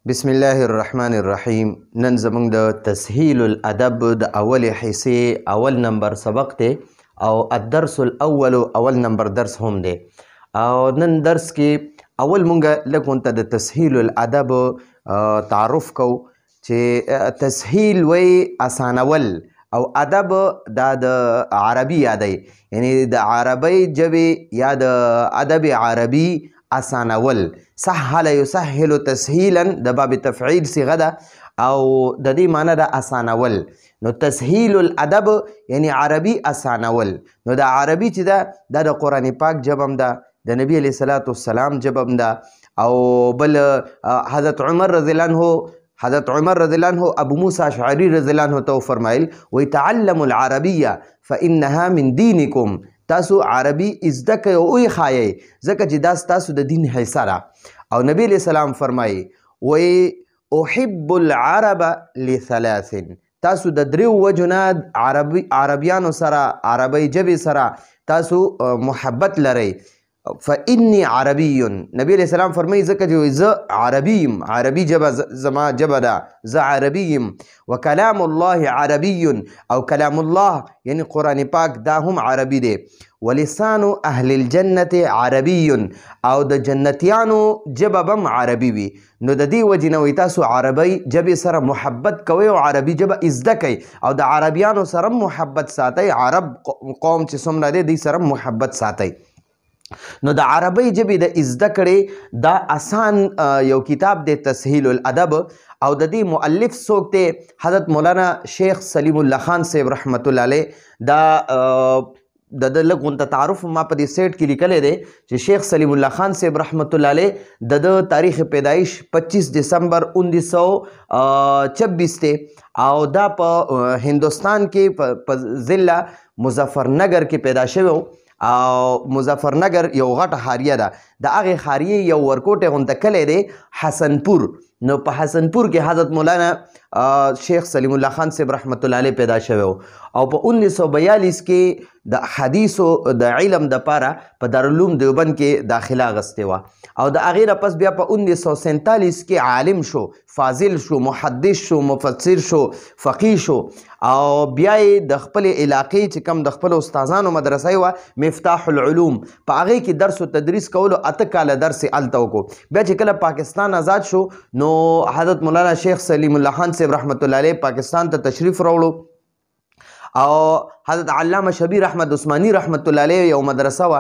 بسم الله الرحمن الرحیم. نن زمونږ د تسهیل الادب د اولې حصې اول نمبر سبق دی او الدرس الاول اول نمبر درس هم دی. او نن درس کې اول مونږ لږ ورته د تسهیل الادب تعارف کو چې تسهیل وی اسانول او ادب دا د عربي یادی، یعنی د عربی ژبې یا د ادب عربي اسانول. سهل یسهل تسهیلا د باب تفعیل صیغه ده او د دې معنی د اسانول. نو تسهیل الادب یعنی عربي اسانول. نو د عربي چې ده دا د قرآن پاک ژبه هم ده، د نبی علیه الصلاة والسلام ژبه هم ده. او بل حضرت عمر رضی الله عنه ابو موسی اشعری رضی الله عنه ته فرمایل وی تعلموا العربیه فانها من دینکم، تاسو عربي ازده کوئ او یې ښایئ ځکه چې دا ستاسو د دین حصه ده. او نبی علیه السلام فرمایي وی احب العرب لثلاث، تاسو د دریو وجو نه عربیانو سره عربی ژبې سره تاسو محبت لرئ. فإني عربي، نبی علیہ السلام فرمایي ځکه چې زه عربي یم، عربي ژبه زما ژبه ده، زه عربي یم. وکلام الله عربي، او کلام الله یعنی قرآن پاک دا هم عربي دی. ولسان اهل الجنة عربي، او د جنتیانو ژبه به هم عربي وي. نو د دې وجې نه وایي تاسو عربي ژبې سره محبت کوئ او عربي ژبه ازده کوئ او د عربیانو سره محبت ساتئ، عرب قوم چې څومره دی دوی سره محبت ساتئ. نو د عربی ژبې د ازده کړې دا آسان یو کتاب دی تسهیل الادب. او د دې مؤلف څوک دی؟ حضرت مولانا شیخ سلیم الله خان صاحب رحمت الله علیه. دا د لږ غونته تعارف ما په دې سیټ کې لیکلی دی چې شیخ سلیم الله خان صاحب رحمت الله علیه د تاریخ پیدایش 25 دسمبر 1926 دی او دا په هندوستان کې په ضلع مظفرنگر کې پیدا شوی و. او مظفرنگر یو غټه خاریه ده، د هغې خاریې یو ورکوټی غونته کلی دی حسنپور. نو په حسنپور کې حضرت مولانا شیخ سلیم الله خان صاحب رحمت الله علیه پیدا شوی و. او په 1942 کې د حدیثو د علم دپاره په دارالعلوم دیوبند کې داخله اخیستې وه. او د هغې نه پس بیا په 1947 کې عالم شو، فاضل شو، محدث شو، مفسر شو، فقیه شو. او بیا یې د خپلې علاقې چې کوم د خپلو استادانو مدرسه وه مفتاح العلوم، په هغې کې درس و تدریس کولو 8 کاله درس یې هلته وکړو. بیا چې کله پاکستان آزاد شو نو حضرت مولانا شیخ سلیم الله خان صاحب رحمت الله علیه پاکستان ته تشریف راوړو. او حضرت علامه شبیر احمد عثماني رحمت الله علیه یو مدرسه وه،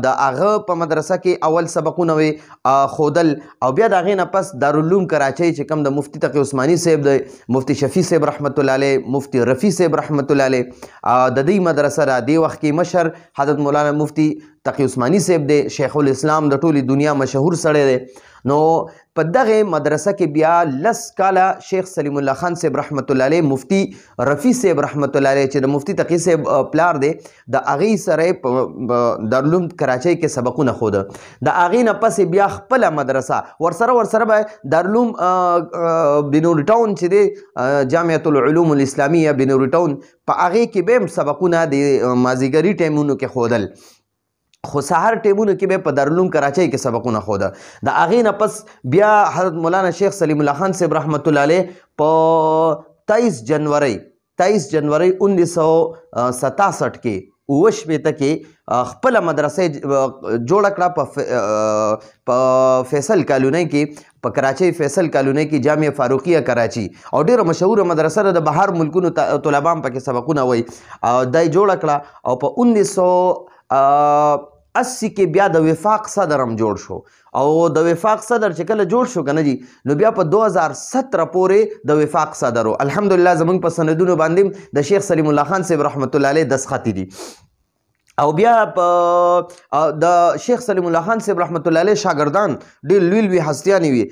د هغه په مدرسه کې اول سبقونه وی ښودل. او بیا د هغې نه پس دارالعلوم کراچۍ چې کوم د مفتی تقی عثماني صاحب دی، مفتی شفیع صاحب رحمت الله علیه، مفتی رفیع صاحب رحمت الله علیه، د دې مدرسه را دې وخت کې مشر حضرت مولانا مفتی تقی عثماني صاحب دی، شیخ الاسلام د ټولې دنیا مشهور سړی دی. نو په دغه مدرسه کې بیا 10 کاله شیخ سلیم الله خان صاحب رحمت الله علیه مفتی رفیع صاحب رحمت الله علیه چې د مفتی تقی صاحب پلار دی د هغې سره په دارالعلوم کراچۍ کې سبقونه ښوده. د هغې نه پسې بیا خپله مدرسه ورسره به دارالعلوم بنوري ټاون چې دی جامعة العلوم الاسلامیه بنوري ټاون، په هغې کې به هم سبقونه د مازدیګري ټایمونو کې ښودل، خو سهار ټیمونو کې به په دارالعلوم کراچۍ کې سبقونه خوده. د هغې نه پس بیا حضرت مولانا شیخ سلیم الله خان صاحب رحمت الله علیه په 23 جنوري 1967 کې 19 کې خپله مدرسه جوړه کړه په فیصل کالونۍ کې، په کراچۍ فیصل کالونۍ کې جامعه فاروقیه کراچي. او ډیره مشهوره مدرسه ده، د بهر ملکونو طلبا هم پکې سبقونه وایي. دا یې جوړه کړه. او په 1980 کې بیا د وفاق صدر هم جوړ شو. او د وفاق صدر چې کله جوړ شو کنه جی، نو بیا په 2017 پورې د وفاق صدر و. الحمدلله زمونږ په سندونو باندې د شیخ سلیم الله خان صاحب رحمت الله علیه دستخطي دي. او بیا د شیخ سلیم الله خان صاحب رحمت الله علیه شاګردان ډېر لوی هستیانې وي.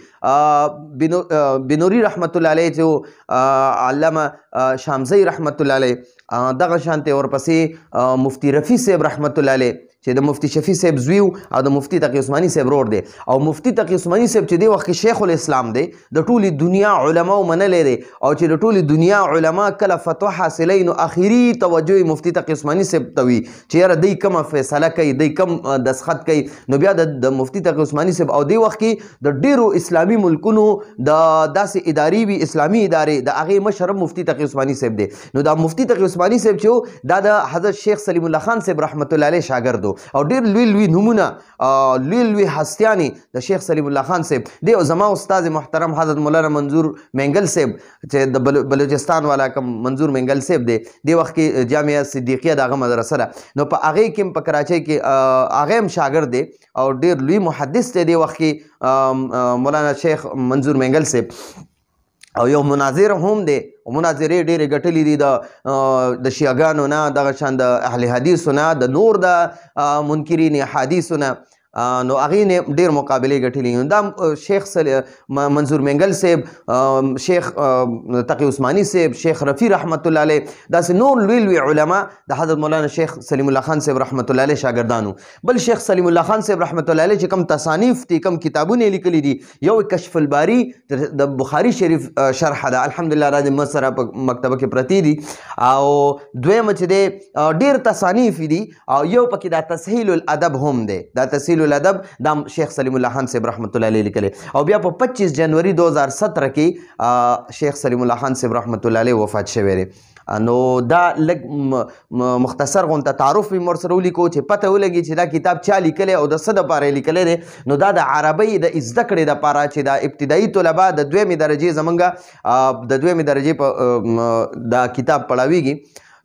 بنوري رحمت الله علیه چې علامه شامزی رحمت الله علیه، دغه شانتې ورپسې مفتی رفیع صاحب رحمت الله علیه چې د مفتی شفیع صاحب زوی او د مفتی تقی عثماني صاحب ورور دی او مفتی تقی عثماني صاحب چې دی وخت کې شیخ الاسلام دی د ټولې دنیا علما منلې دی او چې د ټولې دنیا علما کله فتوا حاصلې نو اخیری توجه مفتی تقی عثماني صاحب ته وي چې یاره دی کومه فیصله کوي دی کوم دسخط کوي نو بیا د مفتی تقی عثماني صاحب او دی وخت کې د ډیرو اسلامي ملکونو د داسې ادارې وي اسلامي ادارې د هغې مشر مفتی تقی عثماني صاحب دی نو دا مفتی تقی عثماني صاحب چې دا د حضرت شیخ سلیم الله خان صاحب رحمت الله علیه شاګرد او ډیر لوی نمونه لوی هستیانې د شیخ سلیم الله خان صاحب دی او زما استاد محترم حضرت مولانا منظور منګل صاحب چې د بلوچستان والا کوم منظور منګل صاحب دی وخت کې جامعه صدیقیه دغه مدرسه ده نو په هغې کې په کراچۍ کې هغه هم شاګرد دی او ډیر لوی محدث دی وخت کې مولانا شیخ منظور منګل صاحب او یو مناظر هم دی او مناظرې ډېرې ګټلې دي د شیعګانو نه دغه شان د اهل حدیثو نه د نور د منکرین حدیثو نه نو هغې نه ډېر مقابلې ګټلې دا شیخ منظور منګل صاحب شیخ تقی عثماني صاحب شیخ رفیع رحمت الله علیه داسې نور لوی علما د حضرت مولانا شیخ سلیم الله خان صاحب رحمت الله علیه شاګردانو بل شیخ سلیم الله خان صاحب رحمت الله علیه چې کوم تصانیف دي کوم کتابونه لیکلي دي یو کشف الباری د بخاري شریف شرح ده الحمدلله را دې مسره په مکتبه کې پرتی دي او دویمه چې دی ډېر تصانیف دي او یو پکې دا تسهیل الادب هم دی دا تسهیل الادب دا شیخ سلیم الله خان صاحب رحمت الله علیه لیکلی او بیا په 25 جنوري 2017 کې شیخ سلیم الله خان صاحب رحمت الله علیه وفات شوی دی نو دا لږ مختصر غونته تعارف مې ورسره ولیکو چې پته ولګي چې دا کتاب چا لیکلی او د څه دپاره یې لیکلی دی نو دا د عربۍ د زده کړې دپاره چې دا ابتدایي طلبا د دویمې درجې زمونږ د دویمې درجې په دا کتاب پړاویږي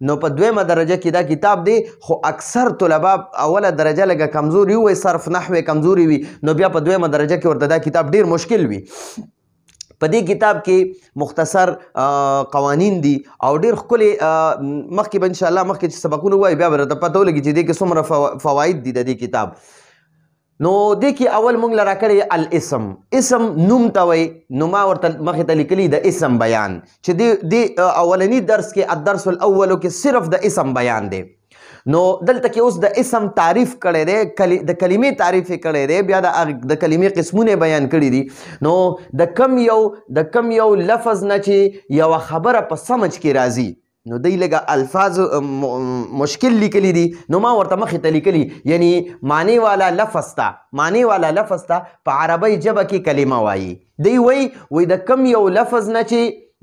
نو په دویمه درجه کې دا کتاب دی خو اکثر طلبا اوله درجه لږه کمزوري وي صرف نحوې کمزوري وي نو بیا په دویمه درجه کې ورته دا کتاب ډیر مشکل وي په دې کتاب کې مختصر قوانین دي او ډیر ښکلې مخکې به انشاءالله مخکې چې سبقونه ووایي بیا به راته پته ولګي چې دې کې څومره فواید دي د دې کتاب نو دې کې اول مونږ له راکړی الاسم اسم نوم ته وایي نو ما ورته مخې ته لیکلي د اسم بیان چې دې اولني درس کې الدرس الاولو کې صرف د اسم بیان دی نو دلته کې اوس د اسم تعریف کړی دی د کلمې تعریف یې کړی دی بیا د کلمې قسمونه بیان کړي دي نو د کم یو لفظ نه چې یوه خبره په سمج کې راځي نو دی لږه الفاظ مشکل لیکلی دي نو ما ورته مخې ته لیکلي یعنی معنی والا لفظ ته په عربی ژبه کې کلمه وایي دی وایي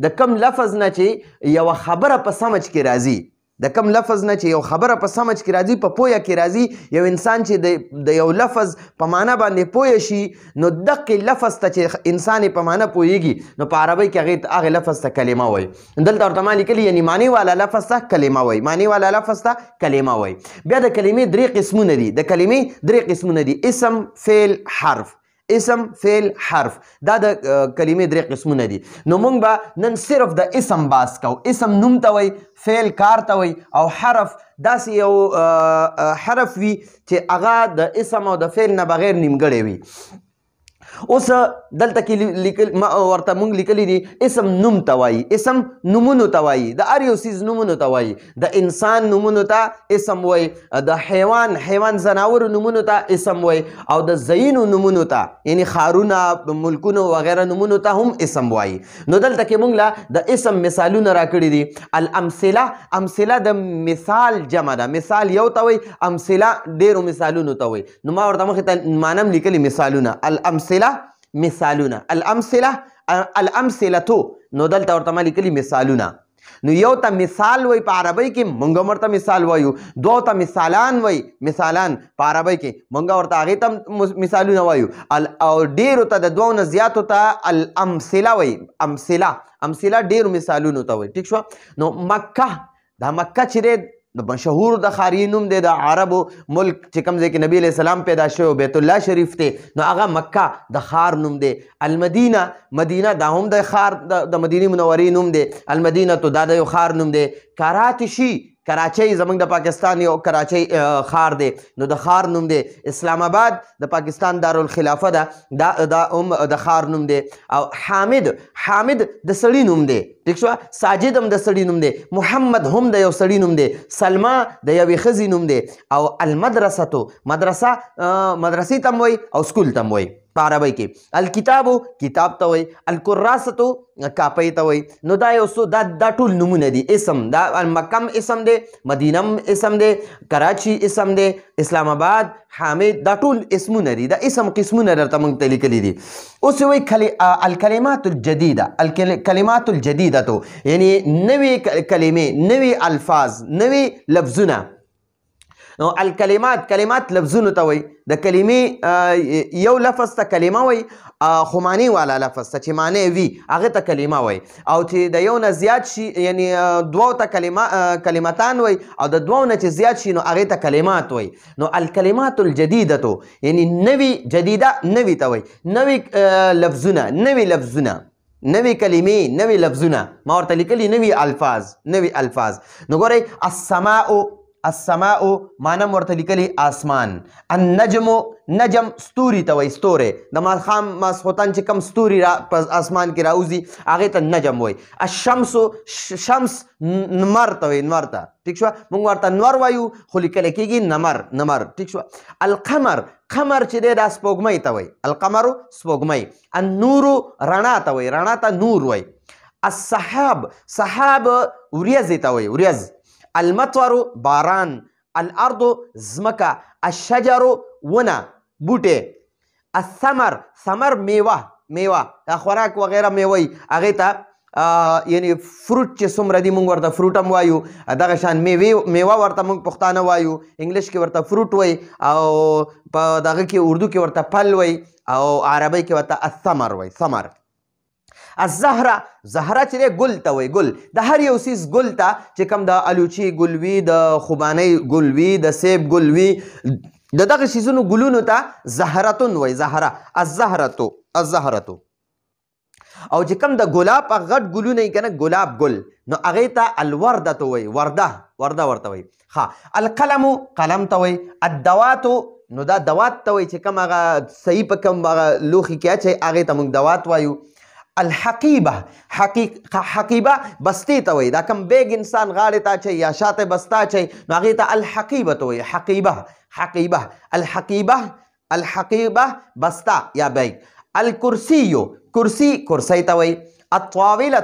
د کم لفظ نه چې یوه خبره په سمج کې راځي د کم لفظ نه چې یو خبره په سمج کې راځي په پویه کې راځي یو انسان چې د یو لفظ په معنا باندې پویه شي نو دقې لفظ ته چې انسان په معنا پوهیږي نو په عربی کې هغې لفظ ته کلمه وایي دلته ورته ما لیکلي یعنی معنی والا لفظ ته کلمه وایي بیا د کلمې درې قسمونه دي اسم فعل حرف دا د کلمې درې قسمونه دي نو مونږ به نن صرف د اسم باس کوو اسم نوم ته وایي فعل کار ته وایي او حرف داسې یو حرف وي چې هغه د اسم او د فعل نه بغیر نیمګړی وي اوس دلته کې ورته مونږ لیکلی دي اسم نوم ته وایي اسم نومونو ته وایي د هر یو څیز نومونو ته وایي د انسان نومونو ته اسم وایي د حیوان زناورو نومونو ته اسم وایي او د ځایونو نومونو ته یعنی ښارونه ملکونو وغیره نومونو ته هم اسم وایي نو دلته کې مونږ له د اسم مثالونه راکړي دي امثله د مثال جمع ده مثال یو ته وایي امثله ډېرو مثالونو ته وایي نو ما ورته مخې ته مانم لیکلي مثالونه الامثلتو نو دلته ورته ما لیکلي مثالونه نو یو ته مثال وای په عربی کې مونږ ورته مثال وایو دو ته مثالان په عربی کې مونږ ورته هغې ته مثالونه وایو او ډېرو ته د دوو نه زیاتو ته الامثله وایي امثله ډېرو مثالونو ته وایي ټیک شوه نو مکه چې دی د مشهور د ښاري نوم دی د عربو ملک چې کوم ځای کې نبی علیه السلام پیدا شوی بیت الله شریف دی نو هغه مکه د ښار نوم دی مدینه دا هم د ښار د مدینې منورې نوم دی المدینه تو دا د یو ښار نوم دی کراچۍ زموږ د پاکستان یو کراچۍ ښار دی نو د ښار نوم دی اسلام آباد د پاکستان دارالخلافه ده دا هم د ښار نوم دی او حامد د سړي نوم دی ټیک شوه ساجد هم د سړي نوم دی محمد هم د یو سړي نوم دی سلما د یوې ښځې نوم دی او المدرسه مدرسې ته هم وایي او سکول ته هم وایي په عربی کې الکتابو کتاب ته وایي الکراستو کاپۍ ته وایي نو دا یو څو دا ټول نومونه دي اسم دا مکم اسم دی مدینم اسم دی کراچي اسم دی اسلام آباد حامد دا ټول اسمونه دي دا اسم قسمونه درته موږ ته لیکلي دي اوس وایي الکلمات الجدیده الکلمات الجدیده تو یعنی نوې کلمې نوې الفاظ نوې لفظونه نو کلمات لفظونو ته وایي د کلمې یو لفظ ته کلمه وایي خو معنی والا لفظ ته چې معنی وي هغه ته کلمه وایي او چې د یو نه زیات شي یعنی دوو ته کلمتان وایي او د دوو نه چې زیات شي نو هغې ته کلمات وایي نو الکلمات الجدیدتو یعنی نوې جدیده نوې ته وایي نوې لفظونه نوې کلمې نوې لفظونه ما ورته لیکلي نوې الفاظ نو ګورئ السماء معنی ورته لیکلي آسمان النجم نجم ستوري ته وایي ستوری د ماسخوتن چې کم ستوري په اسمان کې راوځي هغې ته نجم وایي شمس نمر ته وایي نمر ته ټیک شوه موږ ورته نور وایو خو لیکلی کېږي نمر ټیک شوه القمر چې دی دا سپوږمۍ ته وایي القمر سپوږمۍ النورو رڼا ته وایي رڼا ته نور وایي السحاب وریځې ته وایي وریځ المطر باران الارض زمکه الشجر ونه بوټی الثمر میوه دا خوراک وغیره میوه هغې ته یعنی فروټ چې څومره دي موږ ورته فروټ هم وایو دغه شان میوه ورته موږ پښتانه وایو انګلیش کې ورته فروټ وایي او په دغه کې اردو کې ورته پل وایي او عربی کې ورته الثمر وایي ثمر الزهره چې دی ګل ته وایي ګل د هر یو څیز ګل ته چې کوم د الوچي ګل وي د خوبانۍ ګل وي د سیب ګل وي د دغه څیزونو ګلونو ته زهرتون وایي زهره الزهرتو او چې کوم د ګلاب غټ ګلونه یې که نه ګلاب ګل نو هغې ته الوردتو وایي ورده ورته وایي ښه القلمو قلم ته وایي الدواتو نو دا دوات ته وایي چې کوم هغه صحیح په کوم هغه لوښي کې اچوي هغې ته موږ دوات وایو حقیبه بستې ته وایي دا کم بیگ انسان غاړې ته اچوي یا شاته بسته اچوي نو هغې ته الحقیبه ته وایي الحقیبه بسته یا بیگ کرسی ته وایي الطاوله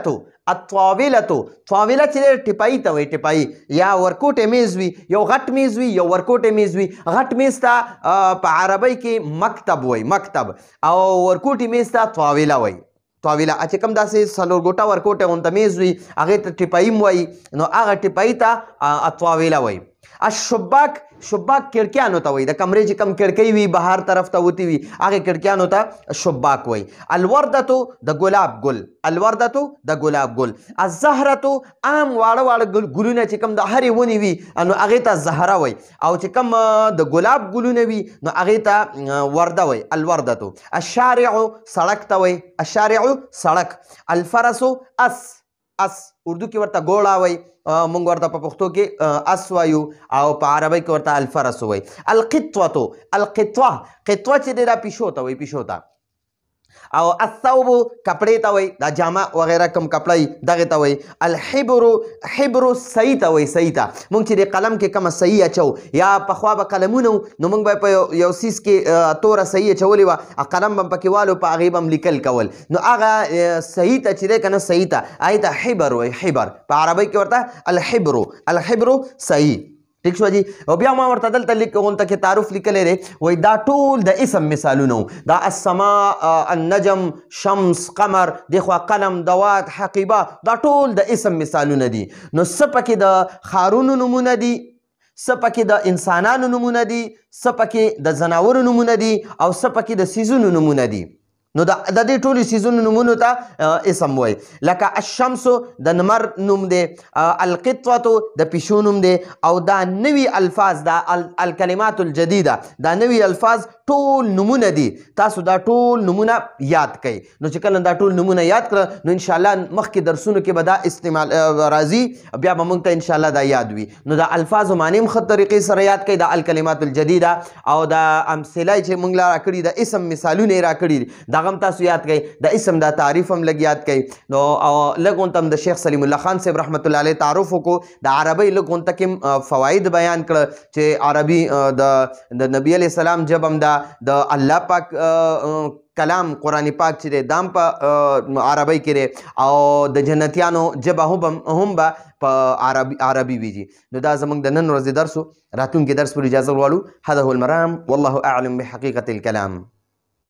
چې دی ټپایي ته وایي ټپایي یا ورکوټې میز وي یو غټ میز وي یو ورکوټې میز وي غټ میز ته په عربی کې مکتب وایي مکتب او ورکوټې میز ته طاوله وایي طاوله چې کوم داسې څلور ګوټه ورکوټه غونته میز وي هغې ته ټپایي هم وایي نو هغه ټپایي ته طاوله وایي الشباک کړکیانو ته وایي د کمرې چې کم کړکۍ وي بهر طرف ته وتې وي هغې کړکیانو ته شباک وایي الوردتو د ګلاب ګل الزهرتو عام واړه ګلونه چې کوم د هرې ونې وي نو هغې ته زهره وایي او چې کوم د ګلاب ګلونه وي نو هغې ته ورده وایي الوردتو الشارع سړک ته وایي سړک الفرسو اس اردو کې ورته ګوړه وایي موږ ورته په پښتو کې اس وایو او په عربی کې ورته الفرس وایي القطوه چې دی دا پیشو ته وایي پیشو ته او الثوب کپړې ته وایي دا جامه وغیره کوم کپړه دغې ته وایي الحبر صحیح ته وایي صحیح ته موږ چې د قلم کې کومه صحیح اچو یا پخوا به قلمونه نو موږ به په یو څیز کې توره صحیح اچولې وه قلم به پکې والو په هغې به هم لیکل کول نو هغه صحیح ته چې دی که نه صحیح ته هغې ته حبر وایي حبر په عربی کې ورته الحبر صحیح ٹھیک شو جی او بیا ما ورته دلته غونته کې تعارف لیکلی دی وایي دا ټول د اسم مثالونه دا السماء النجم شمس قمر دخوا قلم دوات حقیبه دا ټول د اسم مثالونه دي نو څه پکې د ښارونو نومونه دي څه پکې د انسانانو نومونه دي څه پکې د ځناورو نومونه دي او څه پکې د څیزونو نومونه دي نو د دې ټولو سیزونو نومونو ته اسم وای. لکه الشمس د نمر نوم دی، القطوة د پیشو نوم دی، او دا نوي الفاظ دا الکلمات الجدیده دا نوي الفاظ ټول نومونه دي. تاسو دا ټول نومونه یاد کړئ. نو چې کله دا ټول نومونه یاد کړه نو ان شاء الله مخکې درسونو کې به دا استعمال راځي، بیا به موږ ته ان شاء الله دا یاد وي. نو دا الفاظ معنی هم ښه طریقې سره یاد کړئ، دا الکلمات الجدیده او دا امثله چې موږ لا راکړي د اسم مثالونه یې راکړي دغه هم تاسو یاد کړئ. د اسم دا تعریف هم لږ یاد کړئ. نو لږ غونته هم د شیخ سلیم الله خان صاحب رحمت الله علیه تعارف وکړو، د عربۍ لږ غونته کې فواید بیان کړه چې عربي د نبی علیه السلام ژبه هم ده، د الله پاک کلام قرآن پاک چې دی دام په عربی کې دی، او د جنتیانو ژبه هم به په عربي وي. نو دا زموږ د نن ورځې درس و. راتلونکي درس پر اجازه غواړو. هذا هو المرام والله اعلم بحقیقة الكلام.